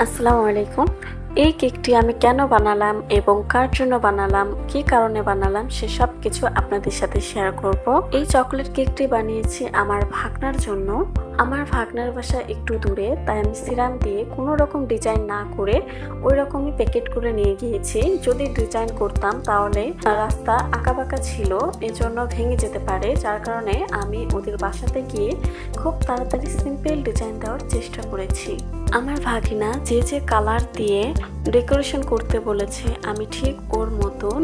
আসসালামু আলাইকুম। এই কেকটি আমি কেন বানালাম এবং কার জন্য বানালাম, কী কারণে বানালাম সেসব কিছু আপনাদের সাথে শেয়ার করব। এই চকলেট কেকটি বানিয়েছি আমার ভাগনার জন্য। আমার ভাগনার বাসা একটু দূরে, তাই আমি সিরাম দিয়ে কোনো রকম ডিজাইন না করে ওই রকমই প্যাকেট করে নিয়ে গিয়েছি। যদি ডিজাইন করতাম তাহলে রাস্তা আঁকাবাঁকা ছিল, এজন্য ভেঙে যেতে পারে, যার কারণে আমি ওদের বাসাতে গিয়ে খুব তাড়াতাড়ি সিম্পল ডিজাইন দেওয়ার চেষ্টা করেছি। আমার ভাগিনা যে যে কালার দিয়ে ডেকোরেশন করতে বলেছে আমি ঠিক ওর মতন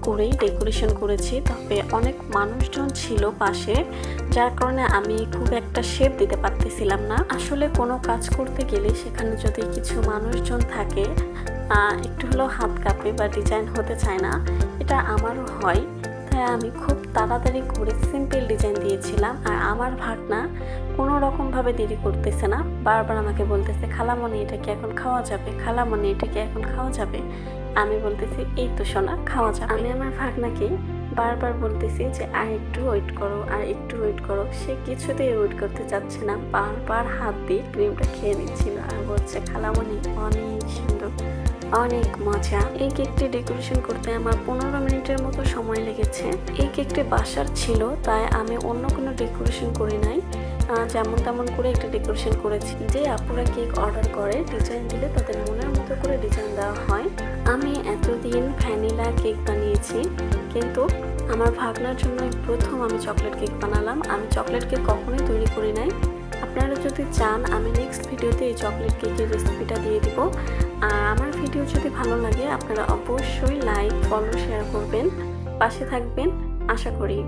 করেই ডেকোরেশন করেছি। তবে অনেক মানুষজন ছিল পাশে, যার কারণে আমি খুব একটা শেপ দিতে পারতেছিলাম না। আসলে কোনো কাজ করতে গেলে সেখানে যদি কিছু মানুষজন থাকে একটু হলেও হাত কাঁপে বা ডিজাইন হতে চায় না, এটা আমারও হয়। তাই আমি খুব তাড়াতাড়ি করে সিম্পল ডিজাইন দিয়েছিলাম। আর আমার ভাগনা কোনো রকমভাবে দেরি করতেছে না, বারবার আমাকে বলতেছে খালামণি এটা কি এখন খাওয়া যাবে, খালামণি এটা কি এখন খাওয়া যাবে। আমি বলতেছি এই তো সোনা খাওয়া যাবে। আমি আমার ভাগনাকে বারবার বলতেছি যে আর একটু ওয়েট করো, আর একটু ওয়েট করো। সে কিছুতেই ওয়েট করতে চাচ্ছে না, বারবার হাত দিয়ে ক্রিমটা খেয়ে নিচ্ছিল আর বলছে খালামণি অনেক সুন্দর, অনেক মজা। এই কেকটি ডেকোরেশন করতে আমার 15 মিনিটের মতো সময় লেগেছে। এই কেকটি বাসার ছিল, তাই আমি অন্য কোনো ডেকোরেশন করি নাই, যেমন তেমন করে একটা ডেকোরেশন করেছি। যে আপুরা কেক অর্ডার করে ডিজাইন দিলে তাদের মনের মতো করে ডিজাইন দেওয়া হয়। আমি এতদিন ভ্যানিলা কেক বানিয়েছি, কিন্তু আমার ভাগনার জন্য প্রথম আমি চকলেট কেক বানালাম। আমি চকলেট কেক কখনোই তৈরি করি নাই। আপনারা যদি চান আমি নেক্সট ভিডিওতে এই চকলেট কেকের রেসিপিটা দিয়ে দিব। আর আমার ভিডিও যদি ভালো লাগে আপনারা অবশ্যই লাইক, ফলো, শেয়ার করবেন, পাশে থাকবেন আশা করি।